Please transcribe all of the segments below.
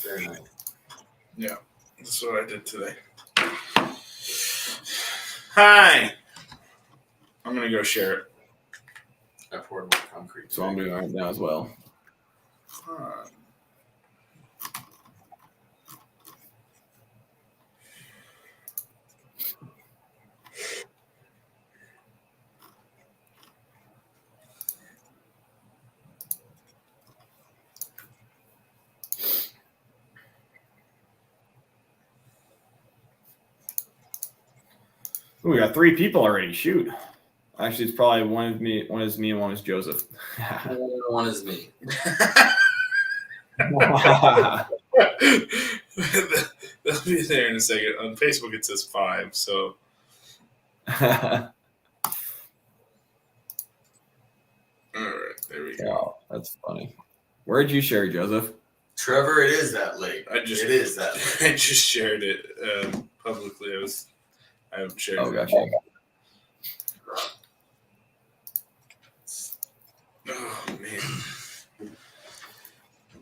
Very nice. Yeah, that's what I did today. Hi. I'm going to go share it. I poured more concrete. So I'm doing that now as well. Ooh, we got 3 people already. Shoot. Actually, it's probably one is me, and one is Joseph. One is me. They'll be there in a second. On Facebook, it says 5. So, all right, there we go. Wow, that's funny. Where did you share, Joseph? Trevor, it is that late. It is that late. I just shared it publicly. I haven't shared it. Oh, gotcha. Oh man!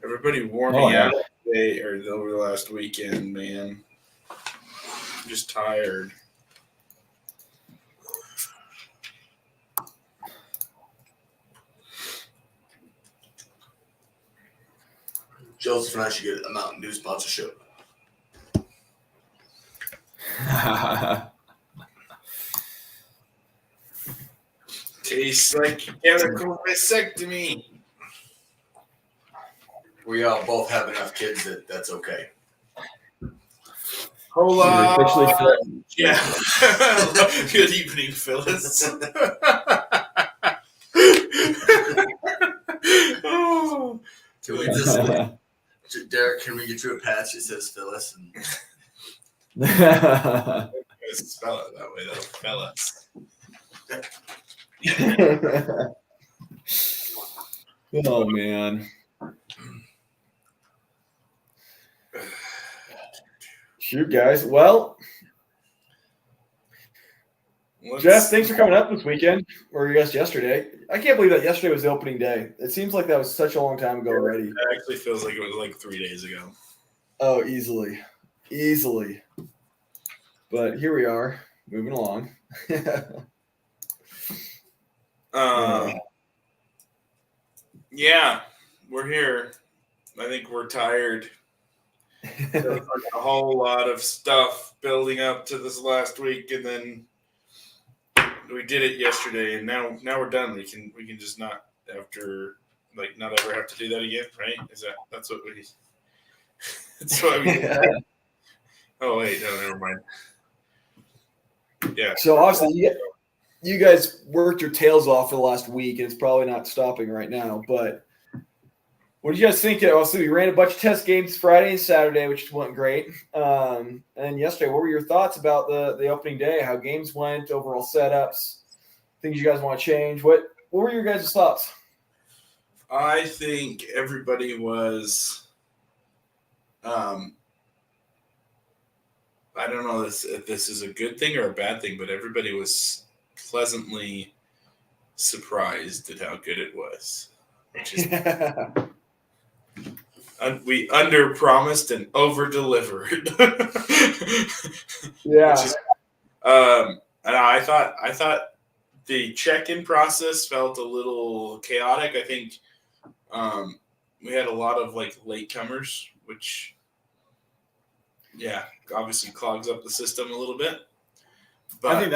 Everybody wore me out today or over the last weekend, man. I'm just tired. Joseph and I should get a Mountain Dew sponsorship. Tastes like chemical vasectomy. We all both have enough kids that's okay. Hola. Officially Yeah. Good evening, Phyllis. Oh. Can we just, Derek? Can we get you a patch that says Phyllis? Spell it that way, though, Phyllis. Oh man. Shoot, guys. Well, Jeff, thanks for coming up this weekend, or I guess yesterday. I can't believe that yesterday was the opening day. It seems like that was such a long time ago already. It actually feels like it was like 3 days ago. Oh, easily. But here we are, moving along. Yeah, we're here. I think we're tired. There's like a whole lot of stuff building up to this last week, and then we did it yesterday, and now we're done. We can just not ever have to do that again, right? That's what we? That's why we. Oh wait, no, never mind. Yeah. So obviously, you guys worked your tails off for the last week, and it's probably not stopping right now. But what did you guys think? Also, we ran a bunch of test games Friday and Saturday, which went great. And yesterday, what were your thoughts about the opening day? How games went, overall setups, things you guys want to change? What were your guys' thoughts? I think everybody was. I don't know if this is a good thing or a bad thing, but everybody was pleasantly surprised at how good it was. Which is, we under-promised and over-delivered. Yeah. And I thought the check-in process felt a little chaotic. I think we had a lot of latecomers, which obviously clogs up the system a little bit. But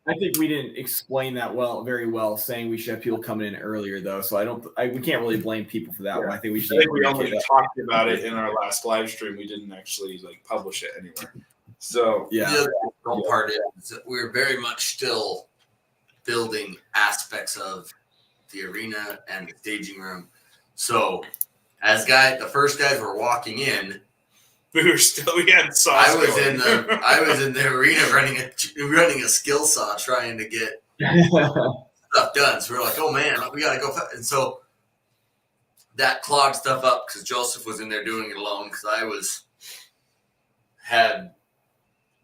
I think we didn't explain that very well, saying we should have people coming in earlier though. So we can't really blame people for that one. I think we only talked about it in our last live stream. We didn't actually publish it anywhere. So the other part is that we're very much still building aspects of the arena and the staging room. So the first guys were walking in, we had sauce. I was in the arena running a skill saw trying to get stuff done. So we're like, oh man, we gotta go. And so that clogged stuff up because Joseph was in there doing it alone. Because had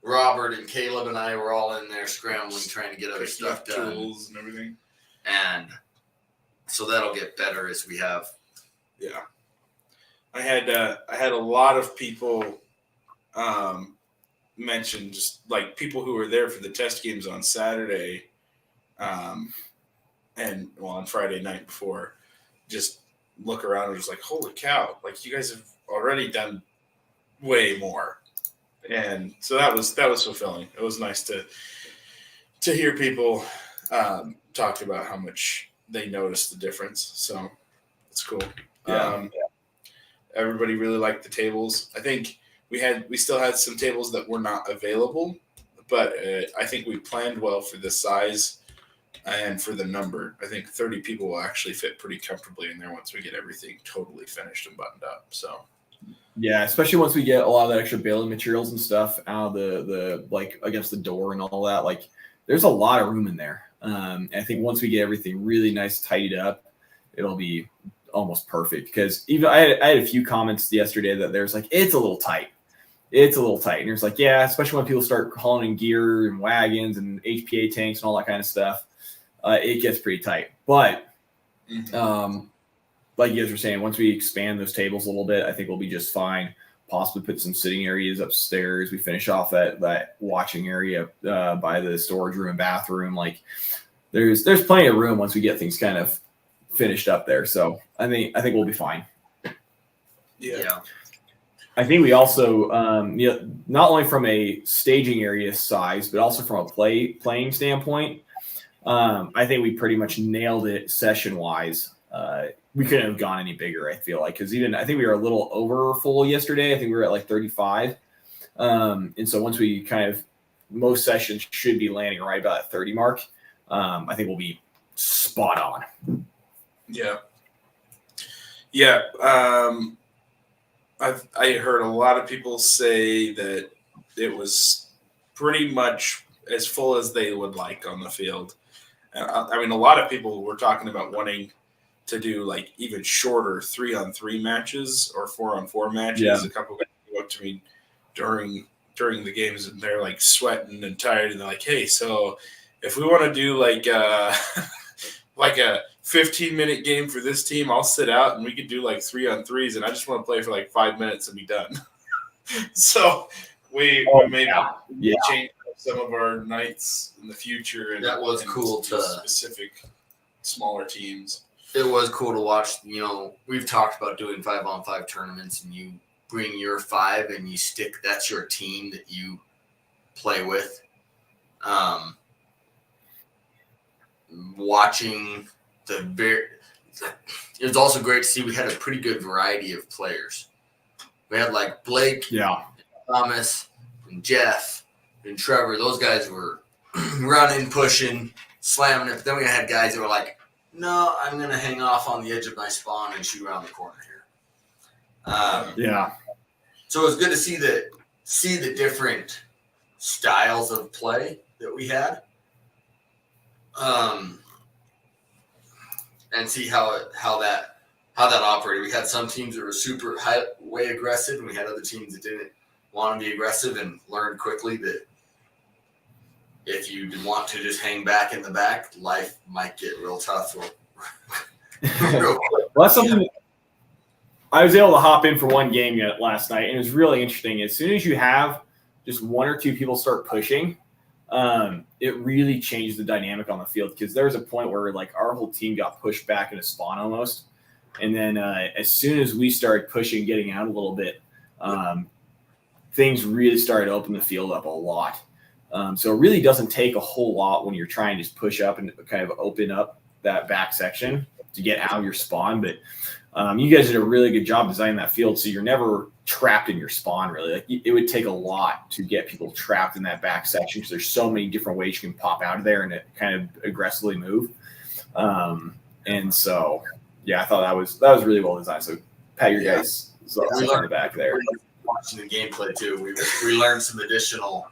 Robert and Caleb and I were all in there scrambling, trying to get other stuff done, tools and everything. And so that'll get better as we have. Yeah. I had a lot of people mention, just like people who were there for the test games on Saturday, and on Friday night before, just look around and just like, holy cow! Like you guys have already done way more, and so that was fulfilling. It was nice to hear people talk about how much they noticed the difference. So it's cool. Yeah. Everybody really liked the tables. I think we still had some tables that were not available, but I think we planned well for the size and for the number. I think 30 people will actually fit pretty comfortably in there once we get everything totally finished and buttoned up. So Yeah, especially once we get a lot of that extra baling materials and stuff out of the like against the door and all that. Like, there's a lot of room in there. And I think once we get everything really nice, tidied up, it'll be almost perfect. Because even I had a few comments yesterday that there's like, it's a little tight. It's a little tight. And there's like, yeah, especially when people start hauling in gear and wagons and HPA tanks and all that kind of stuff, it gets pretty tight. But like you guys were saying, once we expand those tables a little bit, I think we'll be just fine. Possibly put some sitting areas upstairs. We finish off that watching area by the storage room and bathroom. Like, there's plenty of room once we get things kind of finished up there. So I think we'll be fine. yeah. I think we also, not only from a staging area size, but also from a playing standpoint, I think we pretty much nailed it session wise. We couldn't have gone any bigger, I feel like, because I think we were a little over full yesterday. I think we were at like 35. And so once we most sessions should be landing right about that 30 mark. I think we'll be spot on. Yeah. Yeah. I heard a lot of people say that it was pretty much as full as they would like on the field. I mean, a lot of people were talking about wanting to do like even shorter 3-on-3 matches or 4-on-4 matches. Yeah. A couple guys came up to me during the games and they're like sweating and tired and they're like, hey, so if we want to do like like a 15-minute game for this team, I'll sit out and we could do like 3-on-3s and I just want to play for like 5 minutes and be done. So we maybe change some of our nights in the future. And that was cool to specific smaller teams. It was cool to watch. We've talked about doing 5-on-5 tournaments, and you bring your 5 and you stick. That's your team that you play with. Watching it was also great to see we had a pretty good variety of players. We had like Blake, Thomas, and Jeff, and Trevor. Those guys were running, pushing, slamming it. But then we had guys that were like, no, I'm going to hang off on the edge of my spawn and shoot around the corner here. So it was good to see the different styles of play that we had, and see how that operated. We had some teams that were super way aggressive, and we had other teams that didn't want to be aggressive and learned quickly that if you want to just hang back in the back, life might get real tough. Well, that's something I was able to hop in for one game last night, and it was really interesting. As soon as you have just one or two people start pushing, it really changed the dynamic on the field, because there was a point where like our whole team got pushed back into spawn almost. And then as soon as we started pushing, getting out a little bit, things really started to open the field up a lot. So it really doesn't take a whole lot when you're trying to just push up and kind of open up that back section to get out of your spawn. But you guys did a really good job designing that field, so you're never trapped in your spawn, really. Like, it would take a lot to get people trapped in that back section, because there's so many different ways you can pop out of there and kind of aggressively move. And so, yeah, I thought that was really well designed. So pat your guys on the back there. Watching the gameplay too, we learned some additional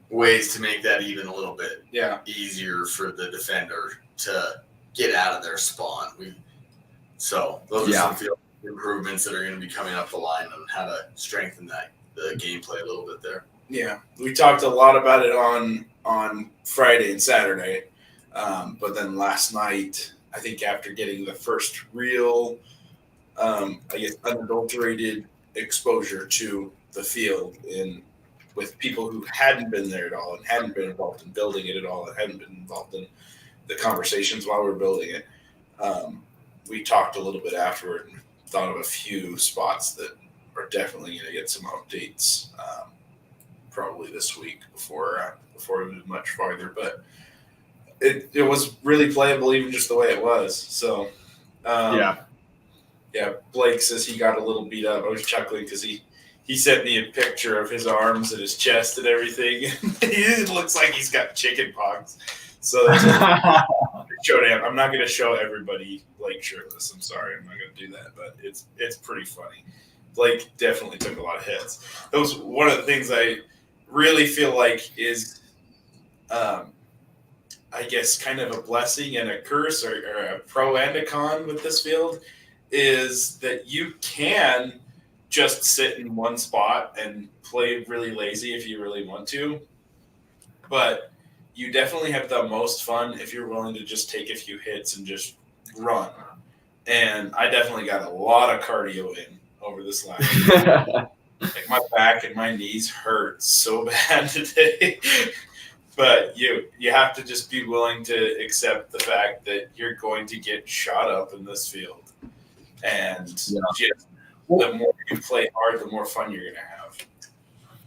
ways to make that even a little bit easier for the defender to get out of their spawn. So those are some field improvements that are going to be coming up the line on how to strengthen the gameplay a little bit there. Yeah, we talked a lot about it on Friday and Saturday, but then last night, I think after getting the first real I guess, unadulterated exposure to the field with people who hadn't been there at all and hadn't been involved in building it at all and hadn't been involved in the conversations while we were building it. We talked a little bit afterward and thought of a few spots that are definitely going to get some updates probably this week before we move much farther. But it was really playable even just the way it was. So yeah, Blake says he got a little beat up. I was chuckling because he sent me a picture of his arms and his chest and everything. It looks like he's got chicken pox. So that's showdown. I'm not going to show everybody Blake shirtless. I'm sorry, I'm not going to do that, but it's pretty funny. Blake definitely took a lot of hits. That was one of the things I really feel like is, I guess, kind of a blessing and a curse, or a pro and a con with this field, is that you can just sit in one spot and play really lazy if you really want to, but you definitely have the most fun if you're willing to just take a few hits and just run. And I definitely got a lot of cardio in over this last year. Like my back and my knees hurt so bad today. But you have to just be willing to accept the fact that you're going to get shot up in this field. And just the more you play hard, the more fun you're going to have.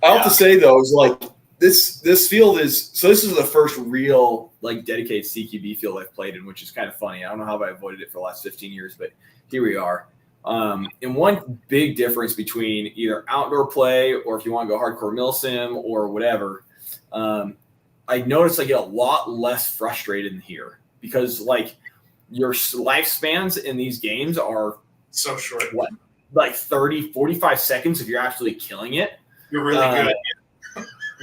I have to say, though, is like this field is – so this is the first real, like, dedicated CQB field I've played in, which is kind of funny. I don't know how I avoided it for the last 15 years, but here we are. And one big difference between either outdoor play or if you want to go hardcore milsim or whatever, I noticed I get a lot less frustrated in here because, like, your lifespans in these games are so short. What, like 30, 45 seconds if you're absolutely killing it. You're really good.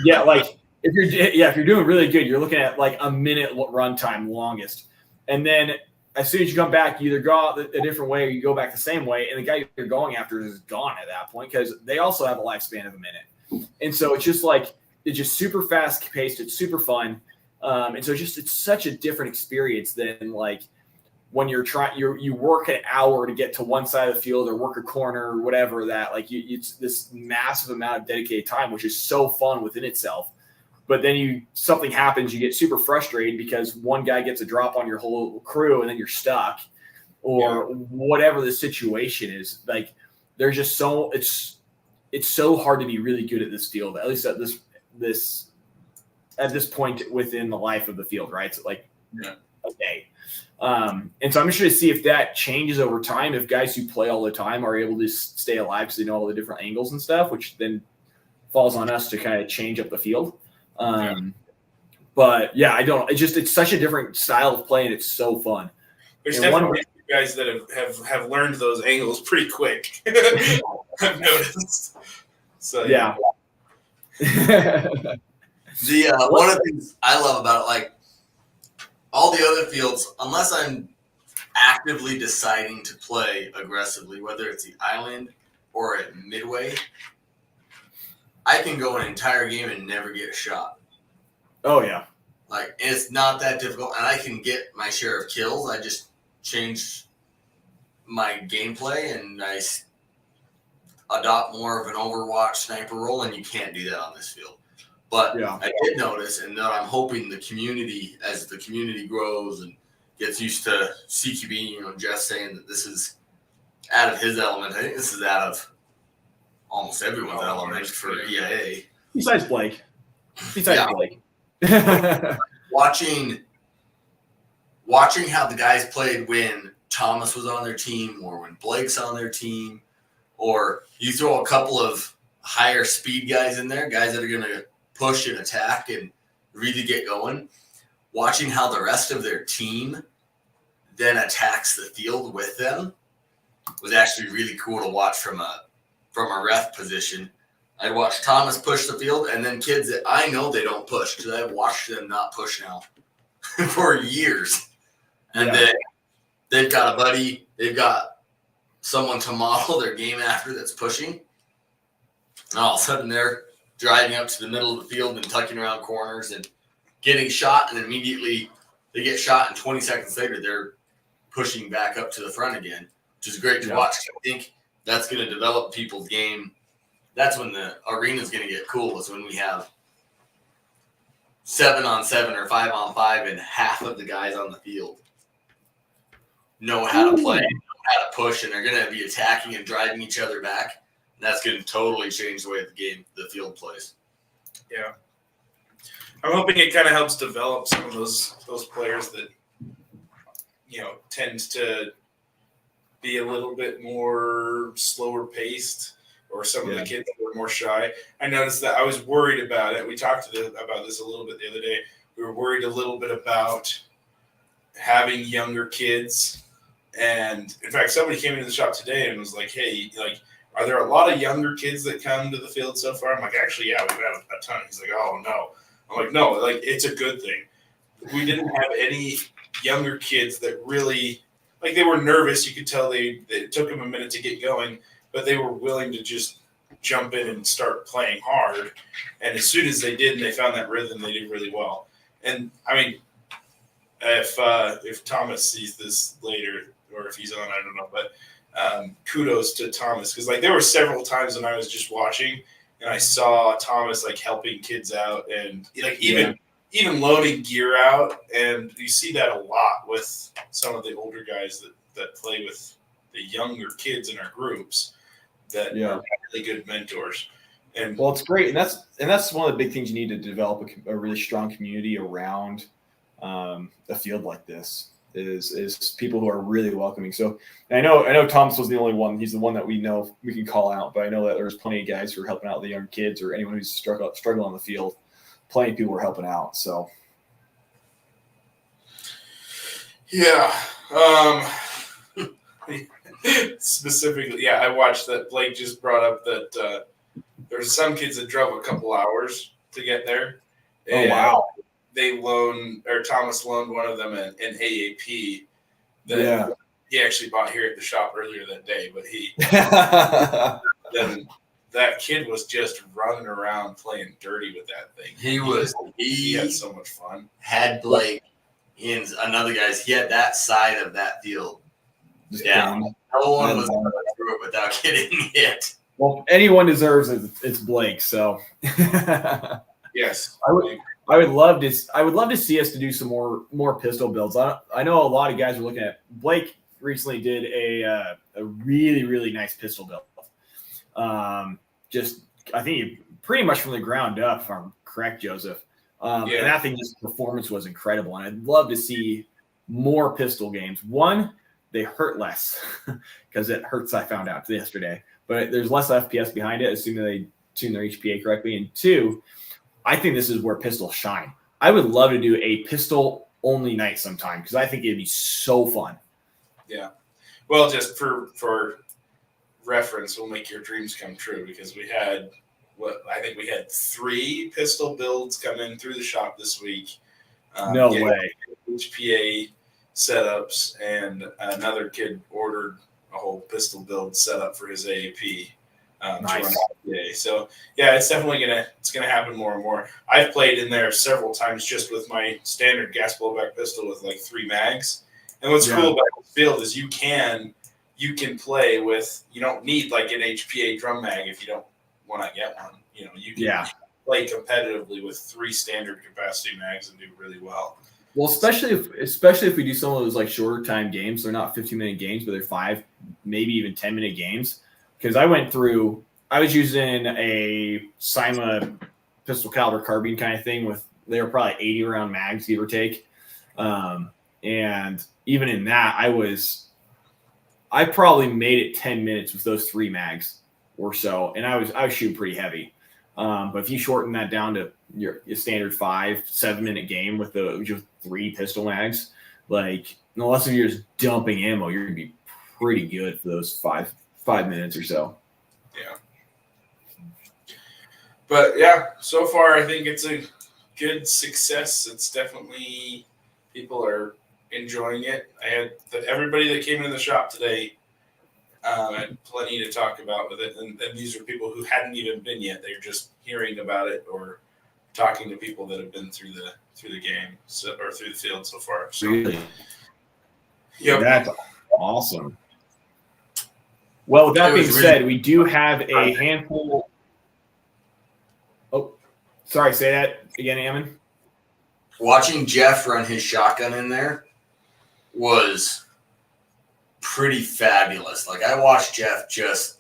Yeah, like if you're doing really good, you're looking at like a minute runtime longest, and then as soon as you come back, you either go out a different way or you go back the same way, and the guy you're going after is gone at that point because they also have a lifespan of a minute, and so it's just super fast paced. It's super fun, and so it's such a different experience than like when you're you work an hour to get to one side of the field or work a corner or whatever that like it's this massive amount of dedicated time, which is so fun within itself. But then something happens, you get super frustrated because one guy gets a drop on your whole crew and then you're stuck or whatever the situation is. Like there's just it's so hard to be really good at this field, at least at this point within the life of the field, right? So like a day. And so I'm interested to see if that changes over time, if guys who play all the time are able to stay alive because they know all the different angles and stuff, which then falls on us to kind of change up the field. But yeah, it's such a different style of play and it's so fun. There's definitely guys that have learned those angles pretty quick. I've noticed. So the one of the things I love about it, like all the other fields, unless I'm actively deciding to play aggressively, whether it's the island or at midway, I can go an entire game and never get a shot. Oh yeah. Like it's not that difficult, and I can get my share of kills. I just change my gameplay and I adopt more of an Overwatch sniper role, and you can't do that on this field. But I did notice, and I'm hoping the community, as the community grows and gets used to CQB, Jeff saying that this is out of his element. I think this is out of almost everyone's element for EIA. Besides Blake. Blake. Watching how the guys played when Thomas was on their team or when Blake's on their team, or you throw a couple of higher speed guys in there, guys that are going to push and attack and really get going, watching how the rest of their team then attacks the field with them was actually really cool to watch from a ref position. I'd watch Thomas push the field, and then kids that I know they don't push because I've watched them not push now for years. And then they've got a buddy, they've got someone to model their game after that's pushing. And all of a sudden they're driving up to the middle of the field and tucking around corners and getting shot, and immediately they get shot, and 20 seconds later they're pushing back up to the front again, which which is great to watch. I think that's going to develop people's game. That's when the arena is going to get cool, is when we have 7-on-7 or 5-on-5 and half of the guys on the field know how to play, know how to push, and they're going to be attacking and driving each other back. And that's going to totally change the way the field plays. Yeah. I'm hoping it kind of helps develop some of those players that, tend to be a little bit more slower paced, or some of the kids that were more shy. I noticed that I was worried about it. We talked about this a little bit the other day. We were worried a little bit about having younger kids. And in fact, somebody came into the shop today and was like, hey, are there a lot of younger kids that come to the field so far? I'm like, actually, yeah, we've had a ton. He's like, oh, no. I'm like, no, it's a good thing. We didn't have any younger kids that really, they were nervous. You could tell it took them a minute to get going, but they were willing to just jump in and start playing hard. And as soon as they did and they found that rhythm, they did really well. And, I mean, if Thomas sees this later, or if he's on, I don't know, but kudos to Thomas, because there were several times when I was just watching and I saw Thomas helping kids out and even loading gear out, and you see that a lot with some of the older guys that play with the younger kids in our groups that are really good mentors. And well, it's great, and that's one of the big things you need to develop a really strong community around a field like this. Is people who are really welcoming. So I know Thomas was the only one. He's the one that we know we can call out, but I know that there's plenty of guys who are helping out the young kids, or anyone who's struggling on the field. Plenty of people were helping out. So yeah, specifically, I watched that. Blake just brought up that there's some kids that drove a couple hours to get there. Oh wow! Thomas loaned one of them an AAP that he actually bought here at the shop earlier that day, but then that kid was just running around playing dirty with that thing. He had so much fun. Had Blake and another guys, he had that side of that field down. No one was going through it without getting hit. Well, anyone deserves it. It's Blake, so yes. I would love to see us to do some more pistol builds. I know a lot of guys are looking at. Blake recently did a really, really nice pistol build. I think pretty much from the ground up, if I'm correct, Joseph. And I think his performance was incredible. And I'd love to see more pistol games. One, they hurt less because it hurts, I found out yesterday. But there's less FPS behind it, assuming they tune their HPA correctly. And two, I think this is where pistols shine. I would love to do a pistol-only night sometime because I think it'd be so fun. Yeah. Well, just for reference, we'll make your dreams come true, because we had I think we had 3 pistol builds come in through the shop this week. No way. HPA setups, and another kid ordered a whole pistol build setup for his AAP. Nice. So it's definitely gonna happen more and more. I've played in there several times just with my standard gas blowback pistol with 3 mags. And what's cool about this field is you can play with, you don't need an HPA drum mag if you don't want to get one. You can play competitively with 3 standard capacity mags and do really well. Well, especially if we do some of those shorter time games. They're not 15-minute games, but they're 5, maybe even 10-minute games. Because I was using a Cyma pistol caliber carbine kind of thing they were probably 80 round mags, give or take. And even in that, I probably made it 10 minutes with those 3 mags or so. And I was shooting pretty heavy. But if you shorten that down to your standard 5-7 minute game with 3 pistol mags, unless you're just dumping ammo, you're gonna be pretty good for those 5 minutes or so. Yeah. But so far I think it's a good success. It's definitely, people are enjoying it. I had everybody that came into the shop today had plenty to talk about with it, and these are people who hadn't even been yet. They're just hearing about it or talking to people that have been through the game or through the field so far. So, really? Yep. That's awesome. Well, with that It being was said, really- we do have a handful. Oh, sorry. Say that again, Ammon. Watching Jeff run his shotgun in there was pretty fabulous. Like I watched Jeff just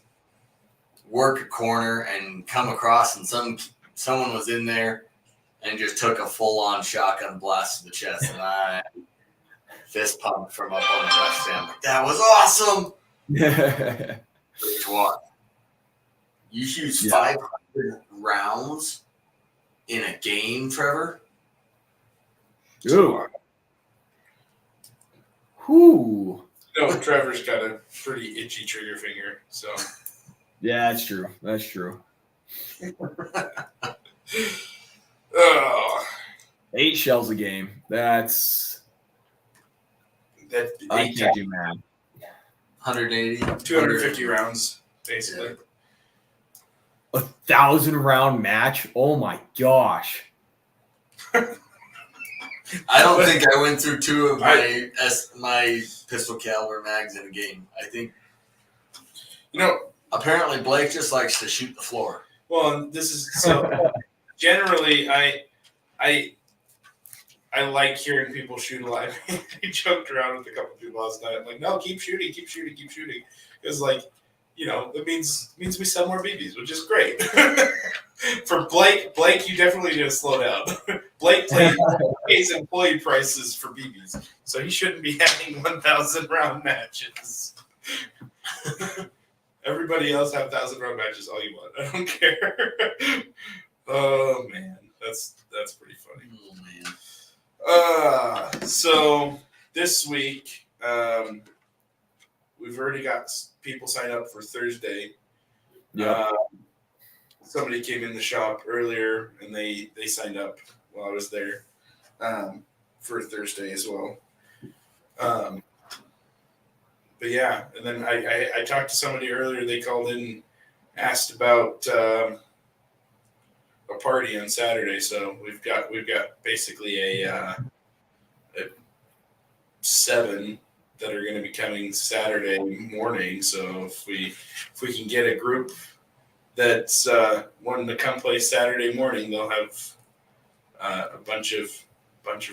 work a corner and come across, and someone was in there and just took a full-on shotgun blast to the chest, and I fist pumped from up on the left stand. Like, that was awesome. Which one? You shoot 500 rounds in a game, Trevor? Ooh. Whoo. No, Trevor's got a pretty itchy trigger finger, so. Yeah, that's true. That's true. Oh, 8 shells a game. That's that I can't do math. 180. 250 rounds, basically. 1,000-round match. Oh my gosh. I don't think I went through 2 of my pistol caliber mags in a game. I think apparently Blake just likes to shoot the floor. Well, and this is so. Generally, I like hearing people shoot live. I joked around with a couple people last night. I'm like, no, keep shooting. Because, it means we sell more BBs, which is great. For Blake, you definitely need to slow down. Blake pays employee prices for BBs, so he shouldn't be having 1,000-round matches. Everybody else have 1,000-round matches all you want. I don't care. Oh man, that's pretty funny. Oh man. So this week, we've already got people signed up for Thursday. Yeah. Somebody came in the shop earlier and they signed up while I was there for Thursday as well. But yeah, and then I talked to somebody earlier. They called in, asked about a party on Saturday. So we've got basically a 7 that are going to be coming Saturday morning. So if we can get a group that's wanting to come play Saturday morning, they'll have a bunch of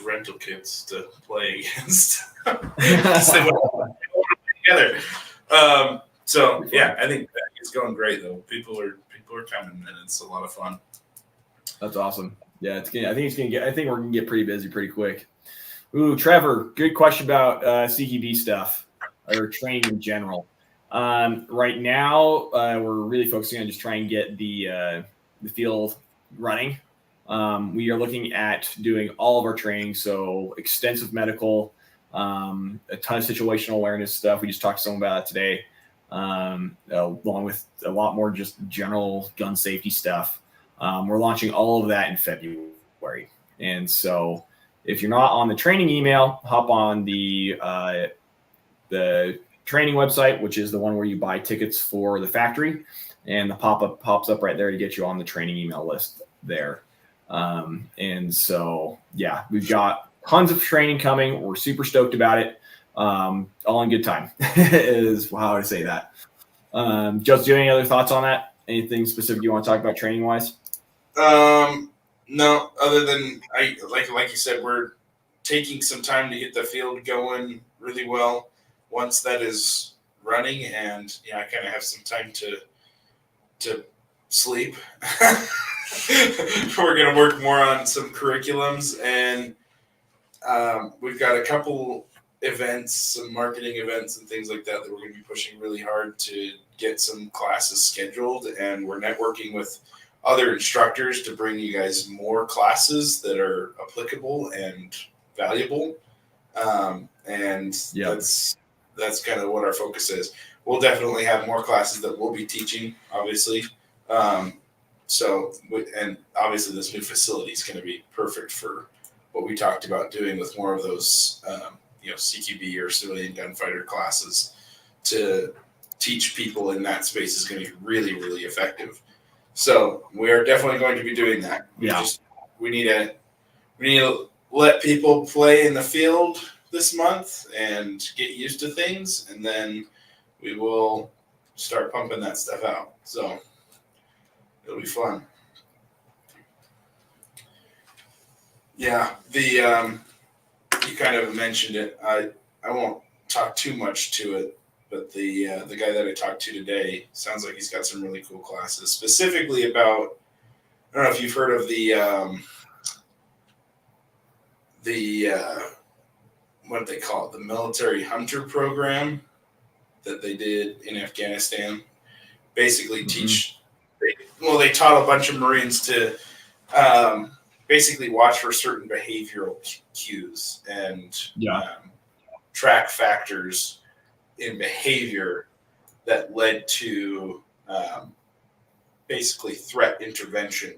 rental kids to play against. Together. So yeah, I think it's going great though. People are coming and it's a lot of fun. That's awesome. Yeah, I think we're gonna get pretty busy pretty quick. Ooh, Trevor, good question about CQB stuff or training in general. Right now, we're really focusing on just trying to get the field running. We are looking at doing all of our training, so extensive medical, a ton of situational awareness stuff. We just talked to someone about it today, along with a lot more just general gun safety stuff. We're launching all of that in February, and so if you're not on the training email, hop on the training website, which is the one where you buy tickets for the factory, and the pop-up pops up right there to get you on the training email list there. And so, yeah, we've got tons of training coming. We're super stoked about it. All in good time is how I say that. Just do you have any other thoughts on that? Anything specific you want to talk about training wise? No, other than like you said, we're taking some time to get the field going really well. Once that is running, and I kind of have some time to sleep. We're going to work more on some curriculums, and we've got a couple events, some marketing events and things like that we're going to be pushing really hard to get some classes scheduled, and we're networking with other instructors to bring you guys more classes that are applicable and valuable. That's kind of what our focus is. We'll definitely have more classes that we'll be teaching, obviously. And obviously this new facility is going to be perfect for what we talked about doing with more of those, CQB or civilian gunfighter classes. To teach people in that space is going to be really, really effective. So we are definitely going to be doing that. We need to let people play in the field this month and get used to things, and then we will start pumping that stuff out. So it'll be fun. Yeah, you kind of mentioned it. I won't talk too much to it, but the guy that I talked to today sounds like he's got some really cool classes, specifically about. I don't know if you've heard of the what they call it, the military hunter program that they did in Afghanistan. Basically, they taught a bunch of Marines to basically watch for certain behavioral cues and track factors in behavior that led to basically threat intervention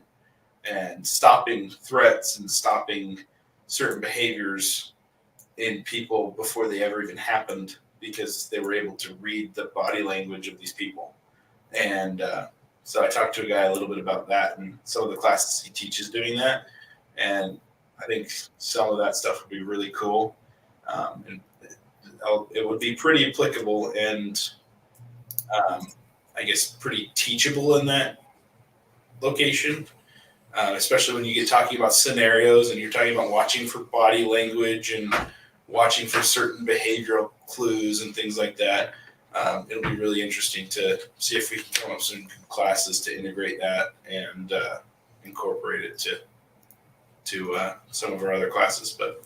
and stopping threats and stopping certain behaviors in people before they ever even happened, because they were able to read the body language of these people. And so I talked to a guy a little bit about that and some of the classes he teaches doing that. And I think some of that stuff would be really cool. And it would be pretty applicable and I guess pretty teachable in that location, especially when you get talking about scenarios and you're talking about watching for body language and watching for certain behavioral clues and things like that. It'll be really interesting to see if we can come up with some classes to integrate that and incorporate it to some of our other classes, but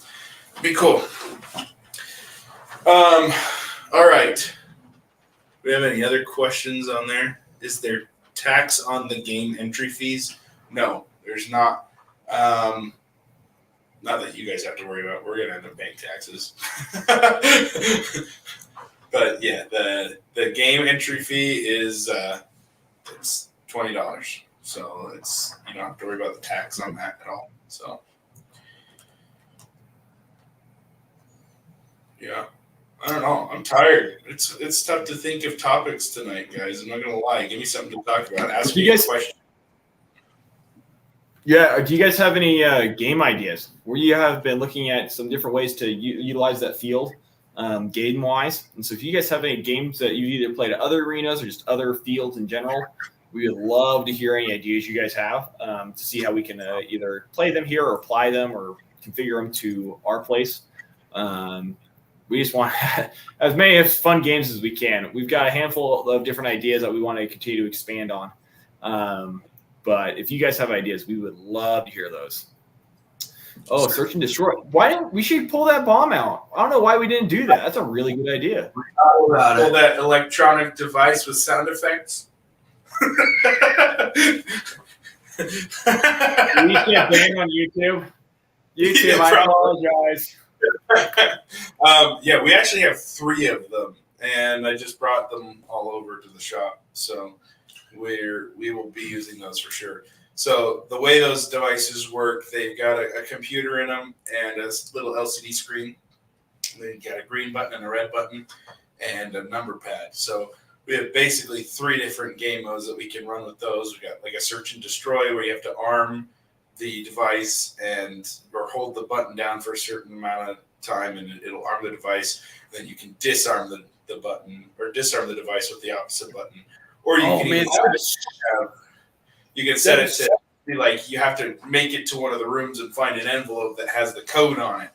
it'd be cool. All right. Do we have any other questions on there? Is there tax on the game entry fees? No, there's not. Not that you guys have to worry about. We're gonna end up paying taxes. But yeah, the game entry fee is it's $20. So it's, you don't have to worry about the tax on that at all. So yeah. I don't know. I'm tired. It's tough to think of topics tonight, guys. I'm not gonna lie. Give me something to talk about. Ask me a question. Yeah. Do you guys have any game ideas? We have been looking at some different ways to utilize that field, game wise. And so, if you guys have any games that you either played at other arenas or just other fields in general, we would love to hear any ideas you guys have to see how we can either play them here or apply them or configure them to our place. We just want as many fun games as we can. We've got a handful of different ideas that we want to continue to expand on. But if you guys have ideas, we would love to hear those. Oh, search and destroy. We should pull that bomb out. I don't know why we didn't do that. That's a really good idea. Pull that electronic device with sound effects. We can't ban on YouTube. YouTube, Yeah, I apologize. Yeah, we actually have 3 of them, and I just brought them all over to the shop. So we will be using those for sure. So the way those devices work, they've got a computer in them and a little LCD screen. They've got a green button and a red button and a number pad. So we have basically 3 different game modes that we can run with those. We've got like a search and destroy where you have to arm the device or hold the button down for a certain amount of time and it'll arm the device. Then you can disarm the button or disarm the device with the opposite button. Or you can set it to be like you have to make it to one of the rooms and find an envelope that has the code on it.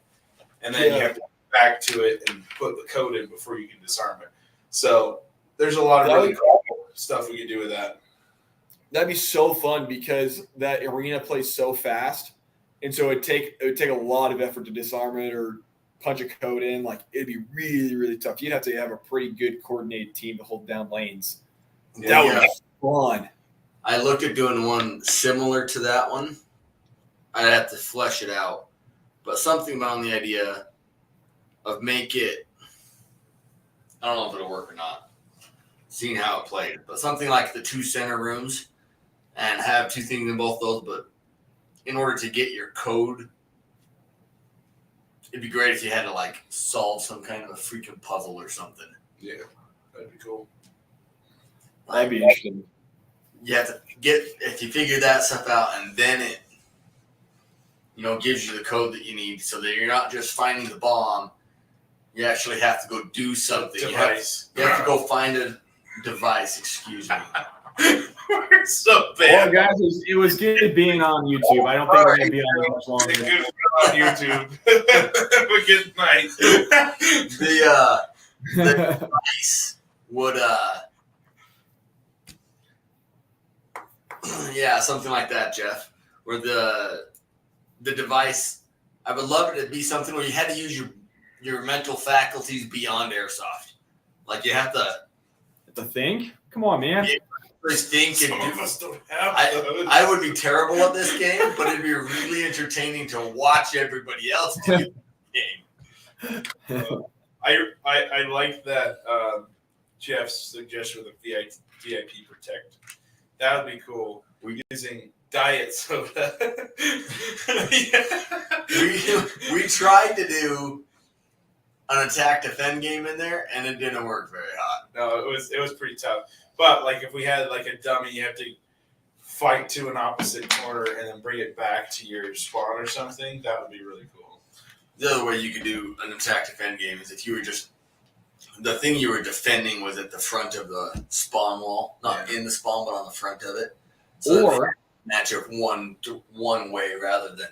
And then you have to go back to it and put the code in before you can disarm it. So there's a lot of really cool stuff we can do with that. That'd be so fun because that arena plays so fast, and so it would take a lot of effort to disarm it or punch a code in. Like it'd be really, really tough. You'd have to have a pretty good coordinated team to hold down lanes. That would be fun. I looked at doing one similar to that one. I'd have to flesh it out, but something about the idea of make it. I don't know if it'll work or not. Seeing how it played, but something like the 2 center rooms. And have 2 things in both those, but in order to get your code, it'd be great if you had to like solve some kind of a freaking puzzle or something. Yeah, that'd be cool. That'd be interesting. You have to if you figure that stuff out, and then it, gives you the code that you need, so that you're not just finding the bomb. You actually have to go do something. Device. You have to go find device. Excuse me. We're so Well, bad. guys, it was good being on YouTube. I don't think we're going to be on much longer. Good on YouTube. Have a good night. The device would yeah, something like that, Jeff. Where the device, I would love it to be something where you had to use your mental faculties beyond airsoft. Like you have to think? Come on, man. just think and Some of do. us don't have those. I would be terrible at this game, but it'd be really entertaining to watch everybody else do the game. I like that Jeff's suggestion with the VIP Protect. That would be cool. We're using diet soda. We tried to do an attack defend game in there, and it didn't work very hot. No, it was pretty tough. But like if we had like a dummy, you have to fight to an opposite corner and then bring it back to your spawn or something. That would be really cool. The other way you could do an attack defend game is if you were just the thing you were defending was at the front of the spawn wall, not in the spawn, but on the front of it. So Or match it one way rather than.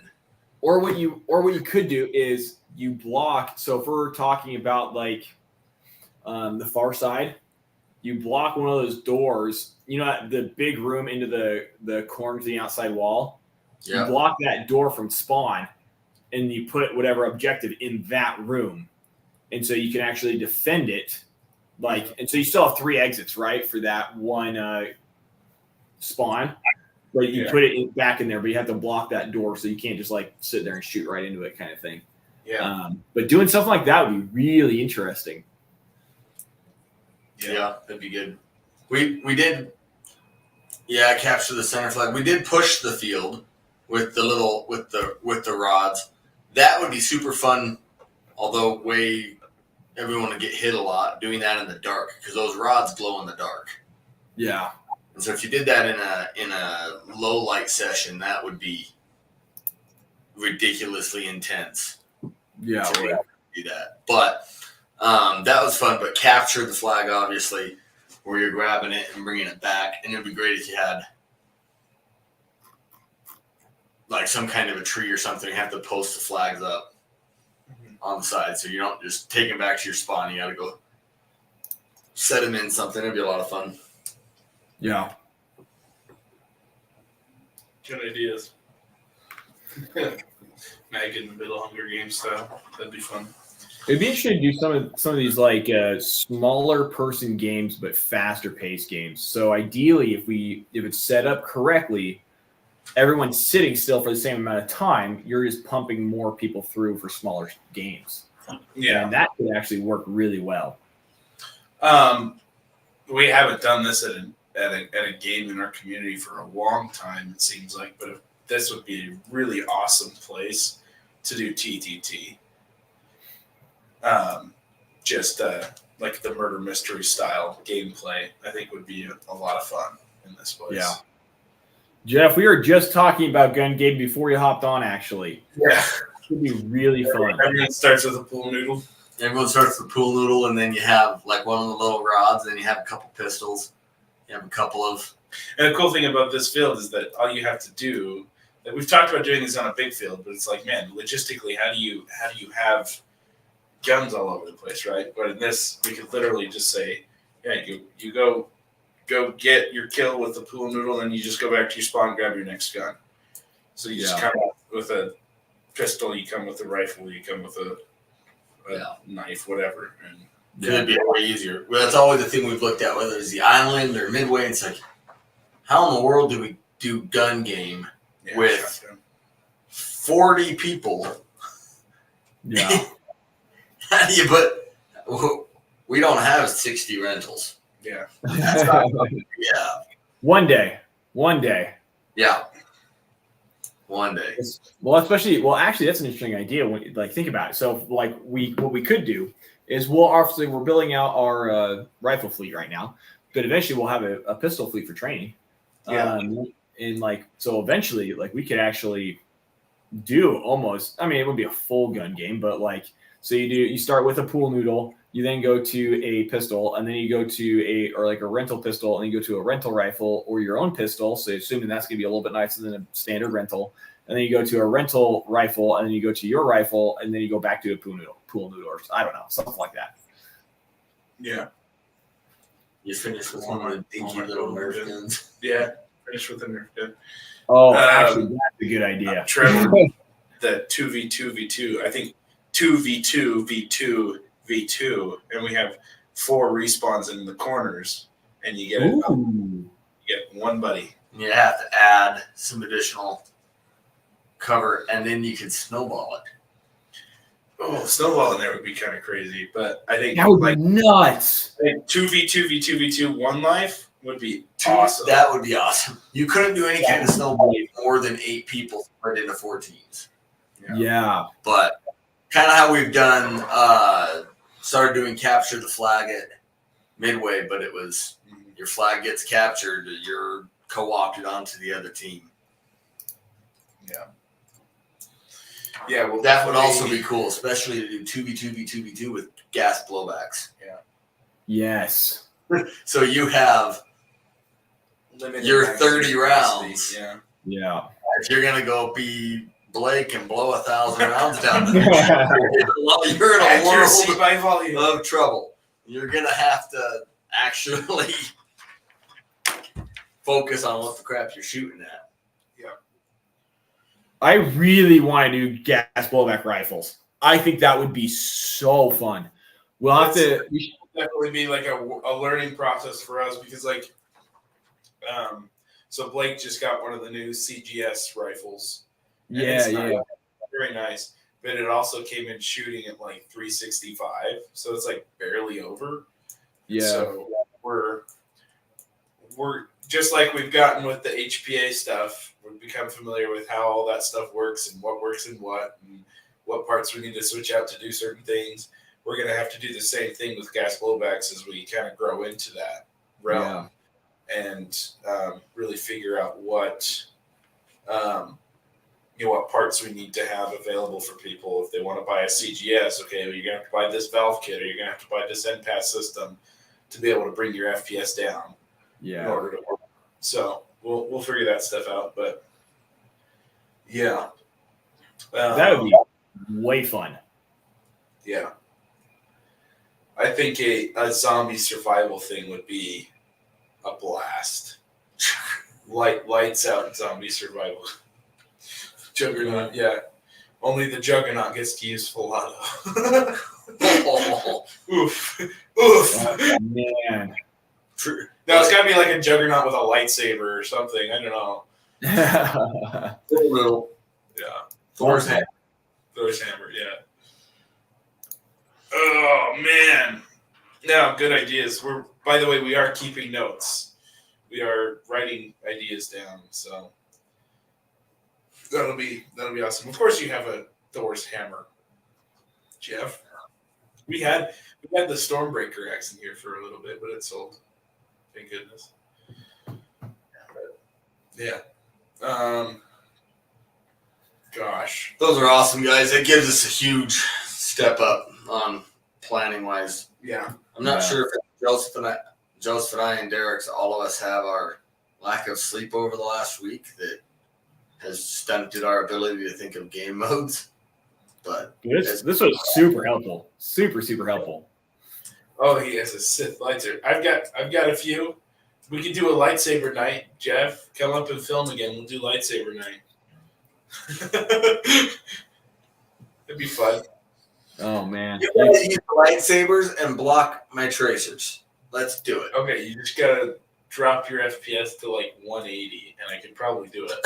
Or what you could do is you block. So if we're talking about like the far side, you block one of those doors. You know, the big room into the corner to the outside wall. Yeah. You block that door from spawn, and you put whatever objective in that room, and so you can actually defend it. Like, and so you still have 3 exits, right, for that one spawn. But you put it back in there, but you have to block that door, so you can't just like sit there and shoot right into it, kind of thing. Yeah. But doing something like that would be really interesting. Yeah, that'd be good. We did, capture the center flag. We did push the field with the rods. That would be super fun. Although everyone would get hit a lot doing that in the dark because those rods glow in the dark. Yeah. And so if you did that in a low light session, that would be ridiculously intense. Yeah. To do that, but that was fun. But capture the flag, obviously, where you're grabbing it and bringing it back, and it'd be great if you had like some kind of a tree or something. You have to post the flags up on the side, so you don't just take them back to your spawn. You got to go set them in something. It'd be a lot of fun. Yeah. Good ideas. Mag in the middle, Hunger Games style. That'd be fun. It'd be interesting to do some of these like smaller person games, but faster paced games. So ideally, if it's set up correctly, everyone's sitting still for the same amount of time. You're just pumping more people through for smaller games. Yeah. And that could actually work really well. We haven't done this at a game in our community for a long time, it seems like, but this would be a really awesome place to do TTT. Like the murder mystery style gameplay, I think would be a lot of fun in this place. Yeah. Jeff, we were just talking about gun game before you hopped on, actually. Yeah. It would be really fun. Everything starts with a pool noodle. Everyone starts with the pool noodle, and then you have like one of the little rods, and then you have a couple pistols. You have a couple of. And the cool thing about this field is that all you have to do, like we've talked about doing this on a big field, but it's like, man, logistically, how do you have guns all over the place, right? But in this, we could literally just say, yeah, you go get your kill with the pool noodle, and you just go back to your spawn, grab your next gun. So you just come out with a pistol, you come with a rifle, you come with a knife, whatever. And It'd be way easier. Well, that's always the thing we've looked at, whether it's the island or midway. It's like, how in the world do we do gun game with shotgun. 40 people? Yeah. How do you put? We don't have 60 rentals. Yeah. That's not yeah. One day. Yeah. One day. Well, actually, that's an interesting idea. When like think about it. So, like, what we could do is we're building out our rifle fleet right now, but eventually we'll have a pistol fleet for training. Yeah. And like, so eventually, like, we could actually do almost. I mean, it would be a full gun game, but like, so you start with a pool noodle, You then go to a pistol, and then you go to a rental pistol, and you go to a rental rifle or your own pistol. So assuming that's going to be a little bit nicer than a standard rental. And then you go to a rental rifle, and then you go to your rifle, and then you go back to a pool noodle, or I don't know, something like that. Yeah. You finish with one of the dinky little Nerf guns. Yeah. Finish with a Nerf gun. Oh, actually, that's a good idea. Trevor, the 2v2v2. I think 2v2v2 v2, and we have 4 respawns in the corners, and you get one buddy. You have to add some additional cover, and then you can snowball it. Oh, snowballing there would be kind of crazy, but I think that would be nuts. 2v2v2v2 one life would be awesome. That would be awesome. You couldn't do any kind of snowballing more than 8 people spread into 4 teams. Yeah. But kind of how we've done, started doing capture the flag at Midway, but it was your flag gets captured, you're co-opted onto the other team. Yeah. Yeah, well, that would also be cool, especially to do 2v2v2v2 with gas blowbacks. Yeah. Yes. So you have limited your 30 rounds. Yeah. Yeah. If you're gonna go be Blake and blow 1,000 rounds down there, you're in a Accuracy world by volume of trouble. You're gonna have to actually focus on what the crap you're shooting at. I really want to do gas blowback rifles. I think that would be so fun. We'll have to. We should definitely be like a learning process for us because, like, so Blake just got one of the new CGS rifles. Yeah. Very nice. But it also came in shooting at like 365, so it's like barely over. Yeah. So we're just like we've gotten with the HPA stuff. We've become familiar with how all that stuff works and what parts we need to switch out to do certain things. We're going to have to do the same thing with gas blowbacks as we kind of grow into that realm and really figure out what parts we need to have available for people if they want to buy a CGS. Okay, well, you're going to have to buy this valve kit, or you're going to have to buy this NPAS system to be able to bring your FPS down. Yeah. In order to work. So we'll figure that stuff out, but yeah, that would be way fun. Yeah, I think a zombie survival thing would be a blast. Lights out zombie survival. Juggernaut, yeah. Only the Juggernaut gets to use full auto. Oof. Oh, man. No, it's got to be like a Juggernaut with a lightsaber or something. I don't know. Little. Yeah. Thor's hammer. Thor's hammer, yeah. Oh, man. No, good ideas. By the way, we are keeping notes. We are writing ideas down, so that'll be awesome. Of course, you have a Thor's hammer, Jeff. We had the Stormbreaker axe in here for a little bit, but it sold. Thank goodness. Yeah. Gosh. Those are awesome, guys. It gives us a huge step up on planning wise. Yeah. I'm not sure if Joseph and I and Derek's, all of us have our lack of sleep over the last week that has stunted our ability to think of game modes. But this was super helpful. Super helpful. Oh, he has a Sith lightsaber. I've got a few. We could do a lightsaber night, Jeff. Come up and film again. We'll do lightsaber night. It'd be fun. Oh man. You gotta use lightsabers and block my tracers. Let's do it. Okay, you just gotta drop your FPS to like 180, and I could probably do it.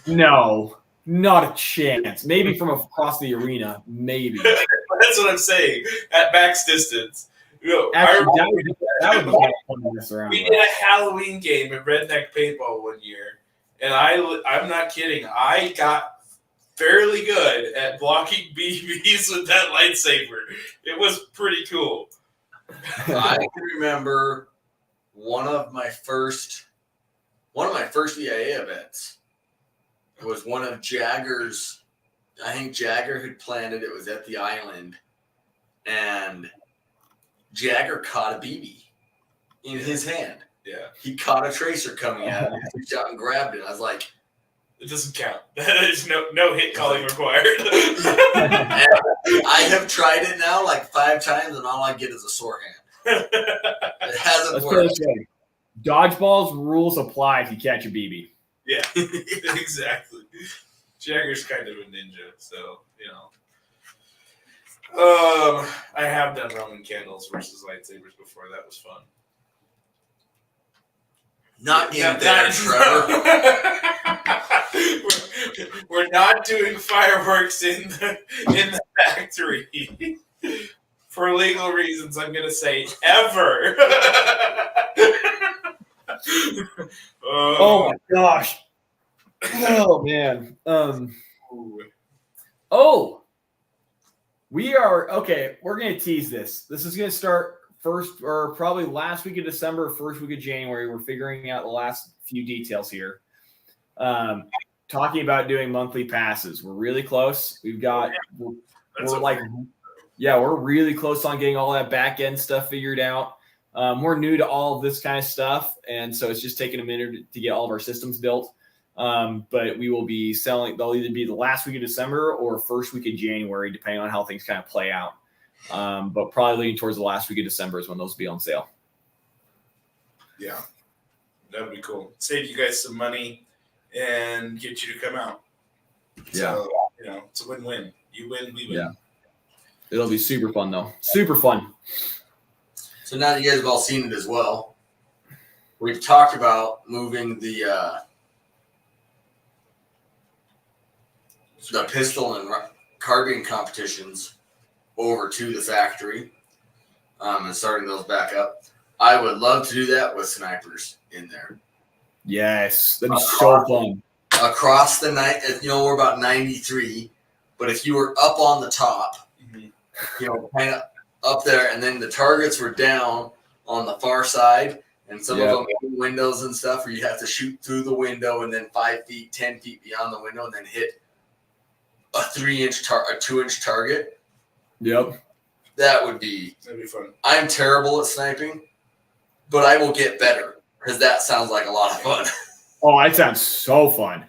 No, not a chance. Maybe from across the arena, maybe. That's what I'm saying. At max distance. Actually, that would be kind of fun to mess around We with. did a Halloween game at Redneck Paintball one year, and I'm not kidding. I got fairly good at blocking BBs with that lightsaber. It was pretty cool. I can remember one of my first EIA events. It was one of Jagger's I think Jagger had planted. It was at the island, and Jagger caught a BB in his hand. Yeah. He caught a tracer coming at him. He reached out and grabbed it. I was like, it doesn't count. There's no hit calling required. I have tried it now like 5 times, and all I get is a sore hand. It hasn't Let's put it worked. this way. Dodgeball's rules apply if you catch a BB. Yeah, exactly. Jagger's kind of a ninja, so I have done Roman candles versus lightsabers before. That was fun. Not in there, Trevor. We're not doing fireworks in the factory for legal reasons. I'm gonna say ever. Oh my gosh. Oh man. We are okay. We're gonna tease this. This is gonna start first or probably last week of December, first week of January. We're figuring out the last few details here. Talking about doing monthly passes. We're really close. We're really close on getting all that back end stuff figured out. We're new to all of this kind of stuff, and so it's just taking a minute to get all of our systems built. But we will be selling. They'll either be the last week of December or first week of January, depending on how things kind of play out. But probably leaning towards the last week of December is when those will be on sale. Yeah, that would be cool. Save you guys some money and get you to come out. Yeah. So, it's a win-win. You win, we win. Yeah. It'll be super fun, though. Super fun. So now that you guys have all seen it as well, we've talked about moving the pistol and carbine competitions over to the factory and starting those back up. I would love to do that with snipers in there. Yes. That'd be so fun. Across the night, we're about 93, but if you were up on the top, kind of up there, and then the targets were down on the far side, and some of them had windows and stuff where you have to shoot through the window and then 5 feet, 10 feet beyond the window and then hit a 2-inch target. Yep. That'd be fun. I'm terrible at sniping, but I will get better because that sounds like a lot of fun. Oh, that sounds so fun.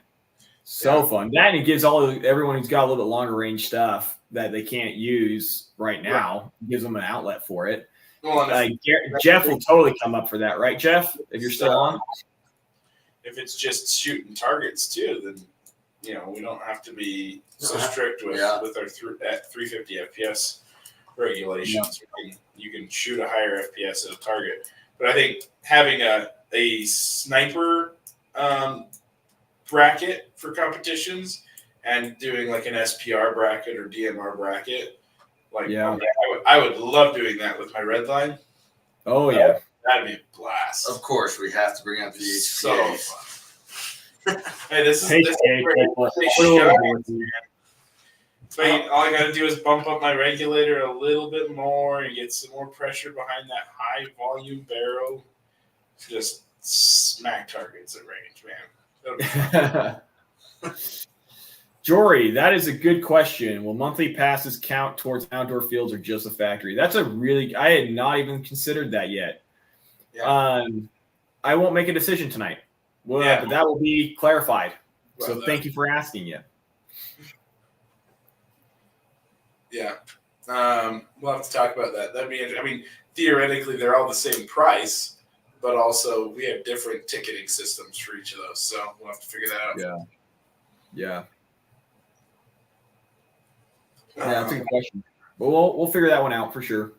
So fun. That and it gives everyone who's got a little bit longer range stuff that they can't use right now. It gives them an outlet for it. Well, Jeff will totally come up for that, right, Jeff? If you're still on. If it's just shooting targets too, then we don't have to be so strict with our 350 FPS regulations. Yeah. You can shoot a higher FPS at a target, but I think having a sniper bracket for competitions and doing like an SPR bracket or DMR bracket, I would love doing that with my red line. Oh yeah, that'd be a blast. Of course, we have to bring up the HPA. So fun. Hey, this is so all I got to do is bump up my regulator a little bit more and get some more pressure behind that high volume barrel. Just smack targets at range, man. Jory, that is a good question. Will monthly passes count towards outdoor fields or just the factory? That's I had not even considered that yet. Yeah. I won't make a decision tonight. But that will be clarified. So thank you for asking you. Yeah. We'll have to talk about that. That'd be interesting. I mean, theoretically, they're all the same price, but also we have different ticketing systems for each of those. So we'll have to figure that out. Yeah. Yeah, that's a good question. But we'll figure that one out for sure.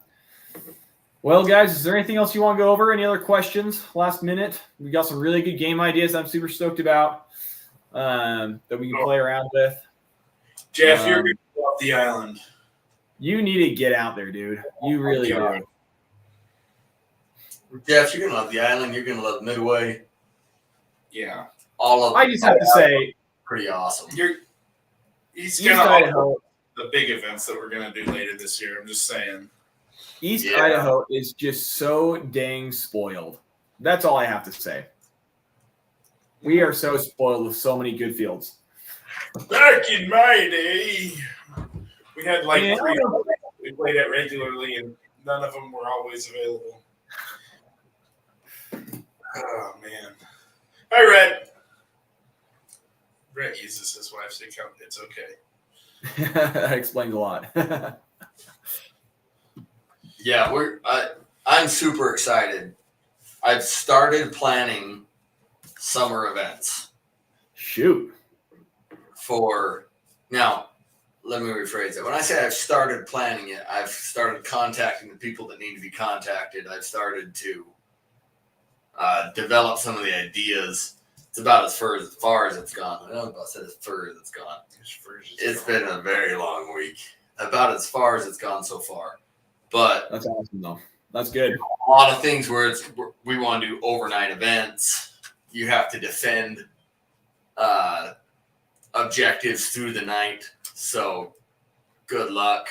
Well, guys, is there anything else you want to go over? Any other questions last minute? We got some really good game ideas I'm super stoked about that we can play around with. Jeff, you're going to go off the island. You need to get out there, dude. You really do. Jeff, you're going to love the island. You're going to love Midway. Yeah. I just have to say, pretty awesome. He's going to the big events that we're going to do later this year. I'm just saying. East Idaho is just so dang spoiled. That's all I have to say. We are so spoiled with so many good fields. Back in my day, we had like Yeah. 3 we played it regularly, and none of them were always available. Oh man! Hi, Red. Red uses his wife's account. It's okay. That explains a lot. Yeah, I'm super excited. I've started planning summer events Shoot. for now. Let me rephrase it. When I say I've started planning it, I've started contacting the people that need to be contacted. I've started to develop some of the ideas. It's about as far as it's gone. I don't know about as far as it's gone. It's been a very long week. About as far as it's gone so far. But That's awesome, though. That's good. a lot of things where we want to do overnight events. You have to defend objectives through the night. So good luck.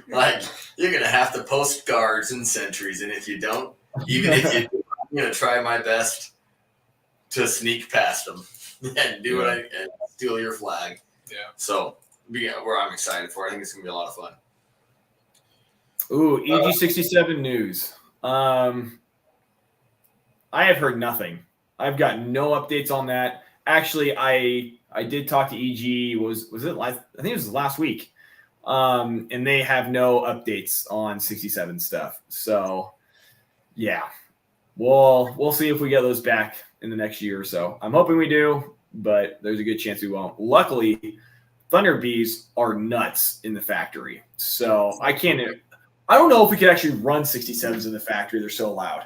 Like, you're going to have to post guards and sentries. And if you don't, even if you do, I'm going to try my best to sneak past them and do and steal your flag. Yeah. So, where I'm excited for. I think it's going to be a lot of fun. Ooh, EG67 news. I have heard nothing. I've got no updates on that. Actually, I did talk to EG. Was it last? I think it was last week. And they have no updates on 67 stuff. So, yeah, we'll see if we get those back in the next year or so. I'm hoping we do, but there's a good chance we won't. Luckily, Thunder Bees are nuts in the factory, so I don't know if we could actually run 67s in the factory. They're so loud.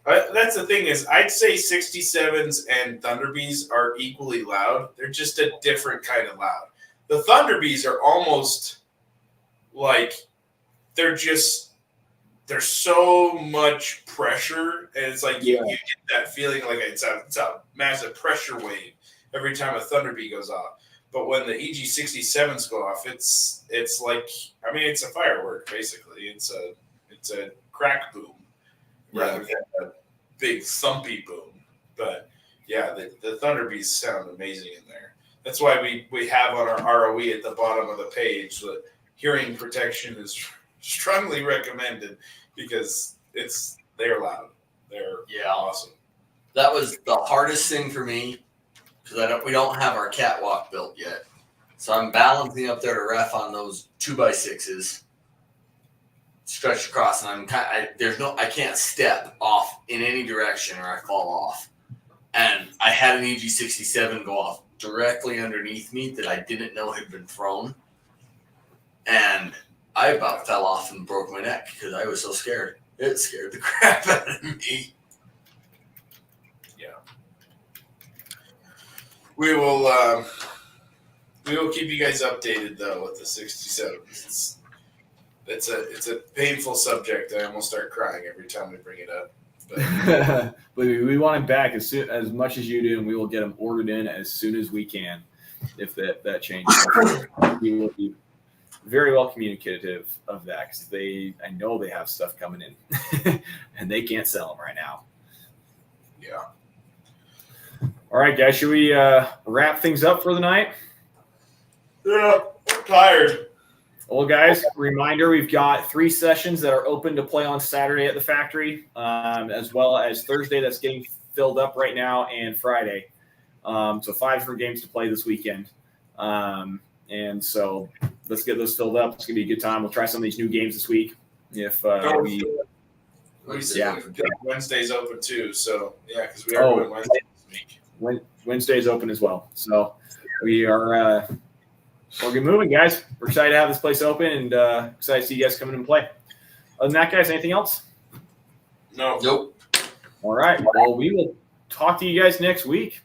That's the thing is, I'd say 67s and Thunderbees are equally loud. They're just a different kind of loud. The Thunderbees are almost like there's so much pressure, and it's like you get that feeling like it's a massive pressure wave every time a Thunderbee goes off. But when the EG67s go off, it's like, I mean, it's a firework basically. It's a crack boom rather than a big thumpy boom. But yeah, the Thunderbees sound amazing in there. That's why we have on our ROE at the bottom of the page that hearing protection is strongly recommended because they're loud. They're awesome. That was the hardest thing for me because we don't have our catwalk built yet. So I'm balancing up there to ref on those 2x6s stretched across, and I can't step off in any direction or I fall off. And I had an EG67 go off directly underneath me that I didn't know had been thrown, and I about fell off and broke my neck because I was so scared. It scared the crap out of me. Yeah. We will keep you guys updated though with the 67s. It's a painful subject. I almost start crying every time we bring it up. But we want him back as much as you do, and we will get him ordered in as soon as we can. If that changes, we will be very well communicative of that because I know they have stuff coming in, and they can't sell them right now. Yeah. All right, guys, should we wrap things up for the night? Yeah, I'm tired. Well, guys, reminder, we've got 3 sessions that are open to play on Saturday at the factory, as well as Thursday that's getting filled up right now, and Friday. So 5 different games to play this weekend. And so let's get those filled up. It's going to be a good time. We'll try some of these new games this week. Wednesday's open too. So, yeah, because we are doing Wednesday this week. Wednesday's open as well. So we are we'll get moving, guys. We're excited to have this place open and excited to see you guys come in and play. Other than that, guys, anything else? No. Nope. All right. Well, we will talk to you guys next week.